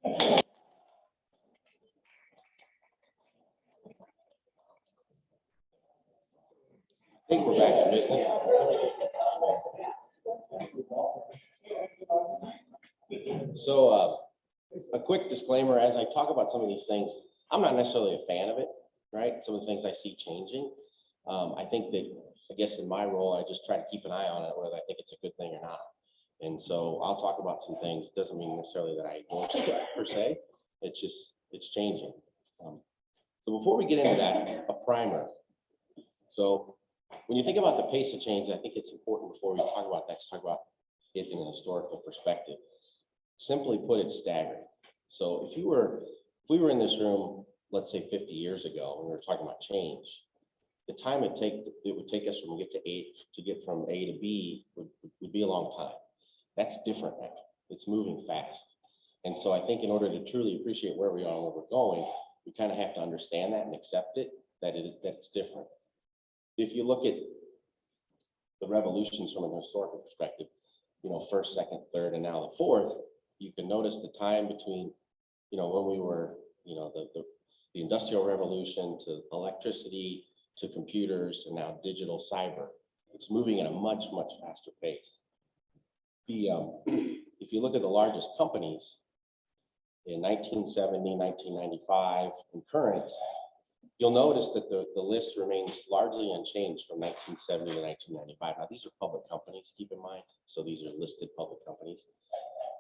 I think we're back in business. So a quick disclaimer, as I talk about some of these things, I'm not necessarily a fan of it, right? Some of the things I see changing. I think that, I guess in my role, I just try to keep an eye on it, whether I think it's a good thing or not. And so I'll talk about some things. Doesn't mean necessarily that I endorse it per se. It's just, it's changing. So before we get into that, a primer. So when you think about the pace of change, I think it's important before we talk about that, to talk about it in a historical perspective. Simply put, it's staggering. So if we were in this room, let's say 50 years ago, and we were talking about change, the time it would take us from from A to B would be a long time. That's different now. It's moving fast. And so I think in order to truly appreciate where we are and where we're going, we kind of have to understand that and accept it, that it's different. If you look at the revolutions from an historical perspective, first, second, third, and now the fourth, you can notice the time between, when we were, the industrial revolution to electricity, to computers, and now digital cyber. It's moving at a much, much faster pace. If you look at the largest companies in 1970, 1995, and current, you'll notice that the list remains largely unchanged from 1970 to 1995. Now, these are public companies, keep in mind. So these are listed public companies.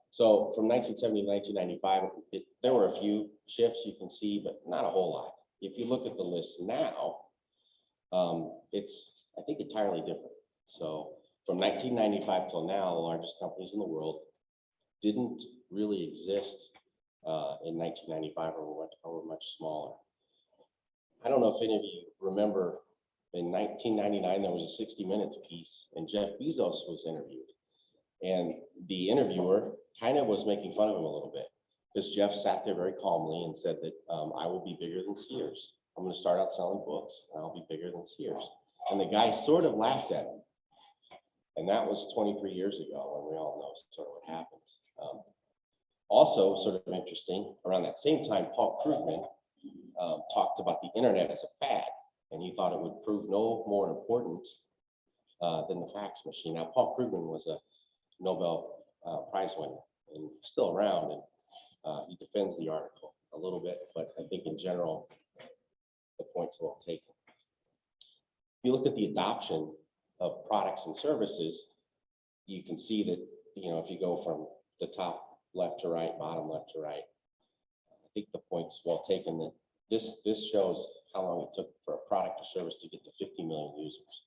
So from 1970 to 1995, there were a few shifts you can see, but not a whole lot. If you look at the list now, it's, I think, entirely different. So from 1995 till now, the largest companies in the world didn't really exist in 1995, or were much smaller. I don't know if any of you remember, in 1999, there was a 60 Minutes piece, and Jeff Bezos was interviewed. And the interviewer kind of was making fun of him a little bit, because Jeff sat there very calmly and said that I will be bigger than Sears. I'm going to start out selling books, and I'll be bigger than Sears. And the guy sort of laughed at him. And that was 23 years ago, and we all know sort of what happened. Also, sort of interesting, around that same time, Paul Krugman talked about the internet as a fad, and he thought it would prove no more important than the fax machine. Now, Paul Krugman was a Nobel Prize winner and still around, and he defends the article a little bit, but I think in general, the point's well taken. If you look at the adoption of products and services, you can see that, if you go from the top left to right, bottom left to right, I think the point's well taken that this shows how long it took for a product or service to get to 50 million users.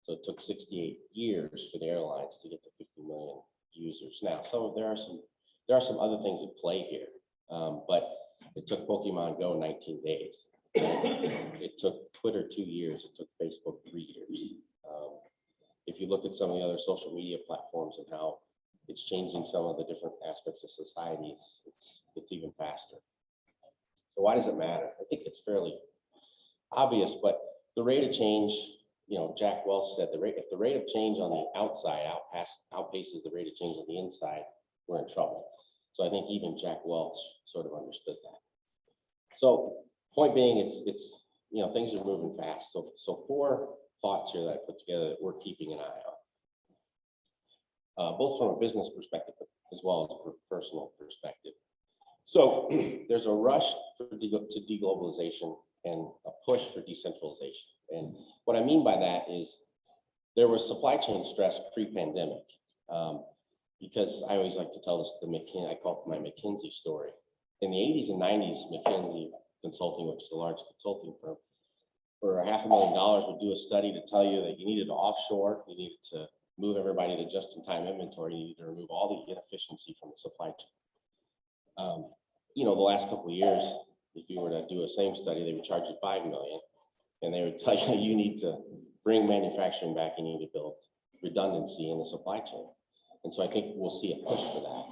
So it took 68 years for the airlines to get to 50 million users. Now, there are some other things at play here, but it took Pokemon Go 19 days. It took Twitter 2 years. It took Facebook 3 years. If you look at some of the other social media platforms and how it's changing some of the different aspects of society, it's even faster. So why does it matter? I think it's fairly obvious, but the rate of change, Jack Welch said, if the rate of change on the outside outpaces the rate of change on the inside, we're in trouble. So I think even Jack Welch sort of understood that. So point being, it's things are moving fast. So 4 thoughts here that I put together that we're keeping an eye on, both from a business perspective as well as a personal perspective. So there's a rush to deglobalization and a push for decentralization. And what I mean by that is there was supply chain stress pre-pandemic, because I always like to tell this, I call it my McKinsey story. In the 80s and 90s, McKinsey Consulting, which is a large consulting firm, for $500,000 would do a study to tell you that you needed to offshore, you needed to move everybody to just-in-time inventory, you needed to remove all the inefficiency from the supply chain. The last couple of years, if you were to do a same study, they would charge you $5 million, and they would tell you you need to bring manufacturing back, you need to build redundancy in the supply chain. And so I think we'll see a push for that.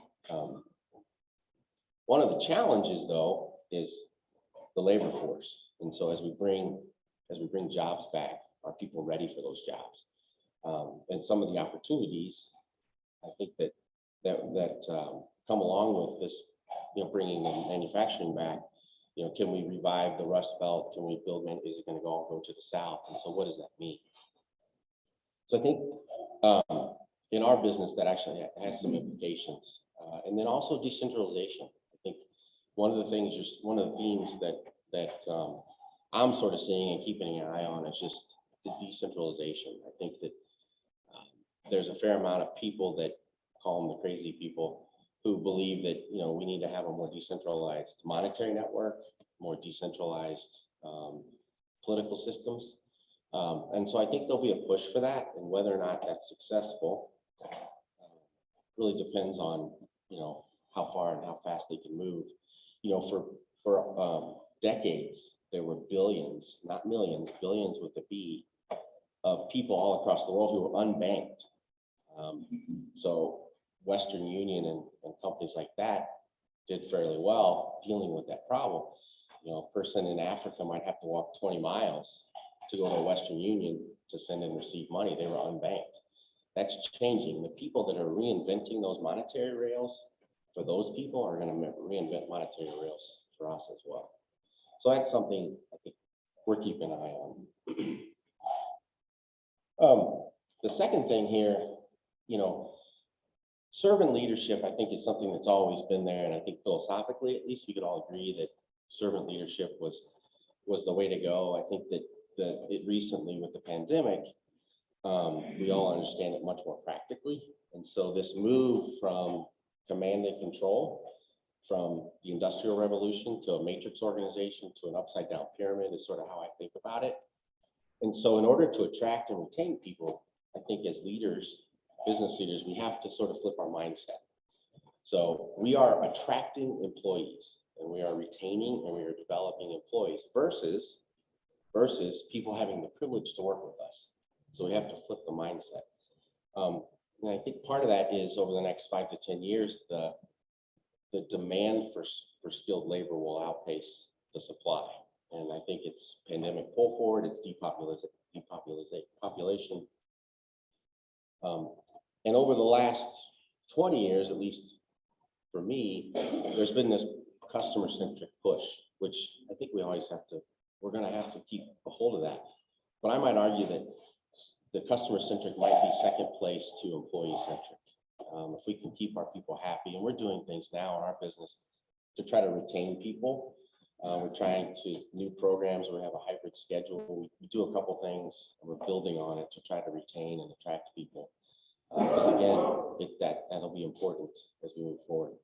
One of the challenges, though, is the labor force. And so as we bring jobs back, are people ready for those jobs? And some of the opportunities, I think that come along with bringing the manufacturing back, can we revive the Rust Belt? Can we build, is it going to all go to the south? And so what does that mean? So I think in our business, that actually has some implications. And then also decentralization. I think one of the themes that I'm sort of seeing and keeping an eye on is just the decentralization. I think that there's a fair amount of people that call them the crazy people who believe that, we need to have a more decentralized monetary network, more decentralized political systems. And so I think there'll be a push for that, and whether or not that's successful really depends on, how far and how fast they can move. For decades, there were billions, not millions, billions with a B, of people all across the world who were unbanked. So Western Union and companies like that did fairly well dealing with that problem. A person in Africa might have to walk 20 miles to go to Western Union to send and receive money. They were unbanked. That's changing. The people that are reinventing those monetary rails, for those people, are going to reinvent monetary rails for us as well. So that's something I think we're keeping an eye on. The second thing here, servant leadership, I think, is something that's always been there. And I think philosophically, at least, we could all agree that servant leadership was the way to go. I think that it recently with the pandemic, we all understand it much more practically. And so this move from command and control, from the Industrial Revolution to a matrix organization to an upside down pyramid, is sort of how I think about it. And so in order to attract and retain people, I think as leaders, business leaders, we have to sort of flip our mindset. So we are attracting employees, and we are retaining and we are developing employees versus people having the privilege to work with us. So we have to flip the mindset. And I think part of that is over the next 5 to 10 years, the demand for skilled labor will outpace the supply. And I think it's pandemic pull forward, it's depopulation. And over the last 20 years, at least for me, there's been this customer-centric push, which I think we're going to have to keep a hold of that. But I might argue that the customer-centric might be second place to employee-centric. If we can keep our people happy, and we're doing things now in our business to try to retain people. We're trying new programs. We have a hybrid schedule. We do a couple things, and we're building on it to try to retain and attract people. Because again, that'll be important as we move forward.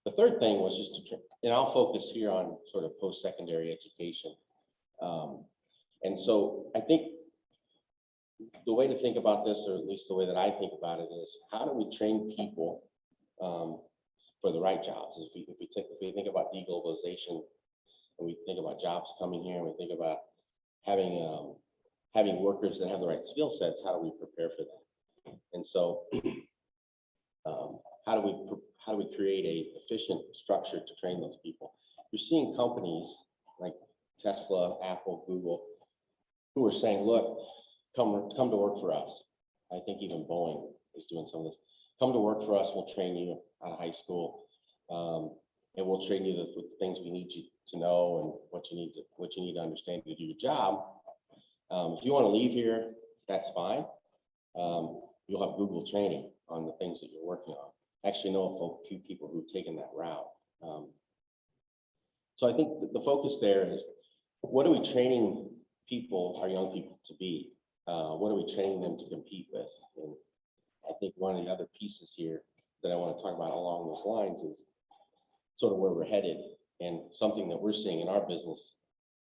The third thing was just and I'll focus here on sort of post-secondary education. And so I think the way to think about this, or at least the way that I think about it, is how do we train people for the right jobs? If we think about deglobalization, and we think about jobs coming here, and we think about having workers that have the right skill sets, how do we prepare for that? And so how do we create a efficient structure to train those people? You're seeing companies like Tesla, Apple, Google, who are saying, look, come to work for us. I think even Boeing is doing some of this. Come to work for us, we'll train you out of high school, and we'll train you with the things we need you to know and what you need to understand to do your job. If you want to leave here, that's fine. You'll have Google training on the things that you're working on. I actually know of a few people who've taken that route. So I think the focus there is, what are we training people, our young people, to be? What are we training them to compete with? And I think one of the other pieces here that I want to talk about along those lines is sort of where we're headed, and something that we're seeing in our business,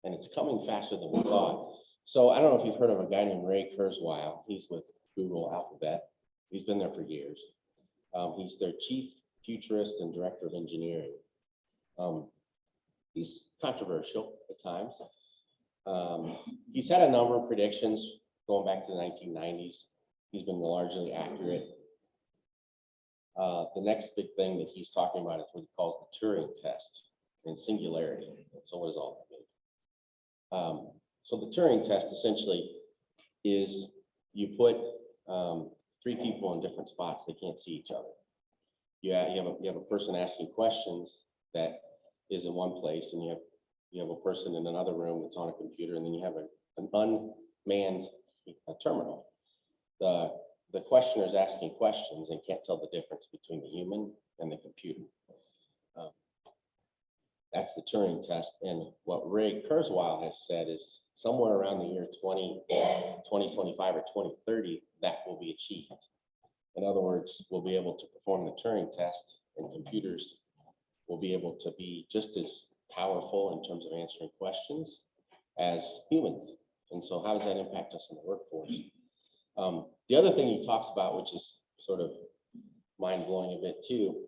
and it's coming faster than we thought. So I don't know if you've heard of a guy named Ray Kurzweil. He's with Google Alphabet. He's been there for years. He's their chief futurist and director of engineering. He's controversial at times. He's had a number of predictions going back to the 1990s. He's been largely accurate. The next big thing that he's talking about is what he calls the Turing test and singularity. And so what does all that mean? So the Turing test essentially is you put three people in different spots. They can't see each other. You have a person asking questions that is in one place, and you have a person in another room that's on a computer, and then you have an unmanned terminal. The questioner is asking questions and can't tell the difference between the human and the computer. That's the Turing test. And what Ray Kurzweil has said is somewhere around the year 2025 or 2030, that will be achieved. In other words, we'll be able to perform the Turing test, and computers will be able to be just as powerful in terms of answering questions as humans. And so how does that impact us in the workforce? The other thing he talks about, which is sort of mind-blowing a bit too,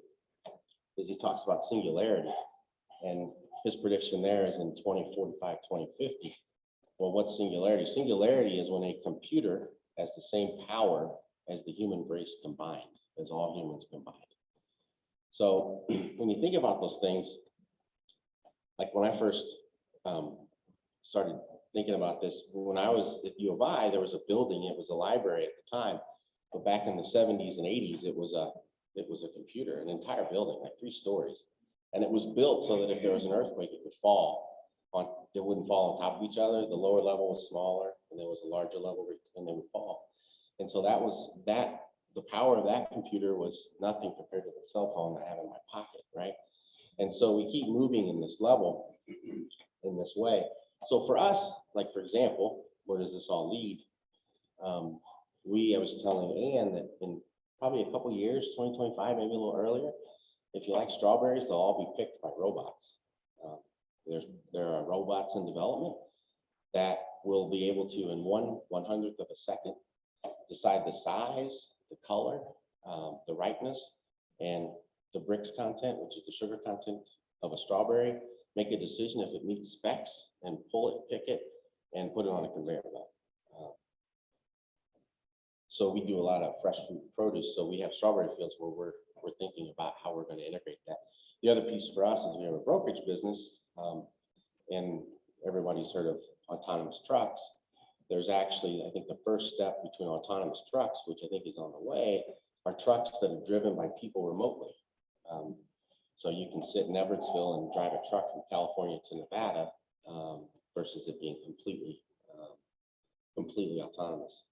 is he talks about singularity. And his prediction there is in 2045, 2050. Well, what's singularity? Singularity is when a computer has the same power as the human race combined, as all humans combined. So when you think about those things, like when I first started thinking about this, when I was at U of I, there was a building, it was a library at the time, but back in the 70s and 80s, it was a computer, an entire building, like 3 stories. And it was built so that if there was an earthquake, it wouldn't fall on top of each other. The lower level was smaller, and there was a larger level, and they would fall. And so the power of that computer was nothing compared to the cell phone I have in my pocket, right? And so we keep moving in this level, in this way. So for us, like for example, where does this all lead? I was telling Ann that in probably a couple years, 2025, maybe a little earlier, if you like strawberries, they'll all be picked by robots. There are robots in development that will be able to, in 1/100th of a second, decide the size, the color, the ripeness, and the Brix content, which is the sugar content of a strawberry, make a decision if it meets specs, and pull it, pick it, and put it on a conveyor belt. So we do a lot of fresh fruit produce. So we have strawberry fields where we're thinking about how we're going to integrate that. The other piece for us is we have a brokerage business, and everybody's heard of autonomous trucks. There's actually, I think the first step between autonomous trucks, which I think is on the way, are trucks that are driven by people remotely. So you can sit in Everettsville and drive a truck from California to Nevada versus it being completely autonomous.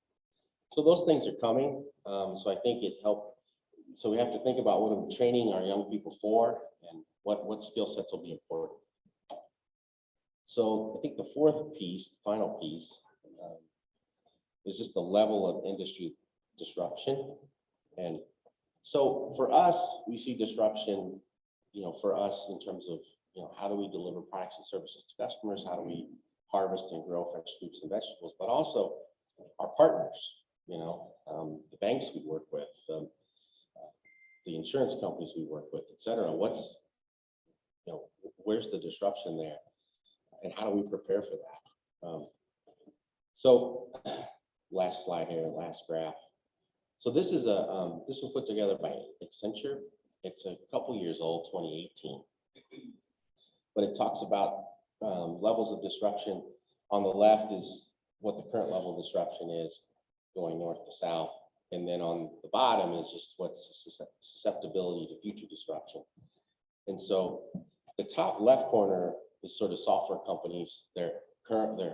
So those things are coming. So I think it helped. So we have to think about what are we training our young people for, and what skill sets will be important. So I think the fourth piece, the final piece, is just the level of industry disruption. And so for us, we see disruption, for us in terms of, how do we deliver products and services to customers? How do we harvest and grow fresh fruits and vegetables? But also our partners, the banks we work with, the insurance companies we work with, et cetera. Where's the disruption there? And how do we prepare for that? So last slide here, last graph. So this is this was put together by Accenture. It's a couple years old, 2018. But it talks about levels of disruption. On the left is what the current level of disruption is going north to south. And then on the bottom is just what's susceptibility to future disruption. And so the top left corner is sort of software companies. They're currently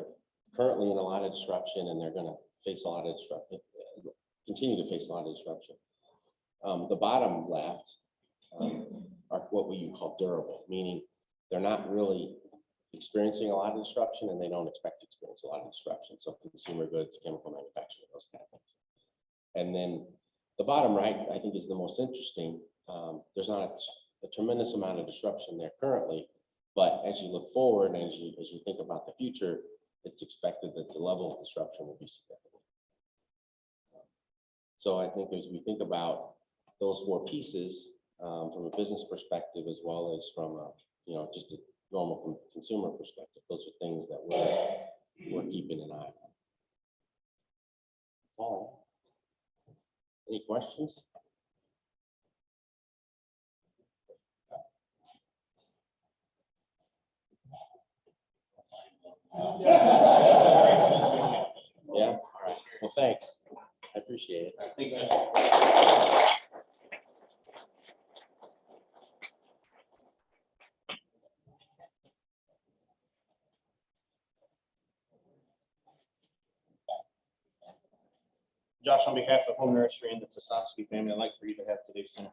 in a lot of disruption, and they're going to face a lot of disruption, continue to face a lot of disruption. The bottom left are what we call durable, meaning they're not really experiencing a lot of disruption, and they don't expect to experience a lot of disruption. So consumer goods, chemical manufacturing, those kind of things. And then the bottom right, I think, is the most interesting. There's not a tremendous amount of disruption there currently, but as you look forward and as you think about the future, it's expected that the level of disruption will be significant. So I think as we think about those 4 pieces from a business perspective, as well as from a, just a normal consumer perspective, those are things that we're keeping an eye on. Any questions? Yeah. All right. Well, thanks. I appreciate appreciate it. Thank you. Josh, on behalf of Home Nursery and the Tasovsky family, I'd like for you to have today's center.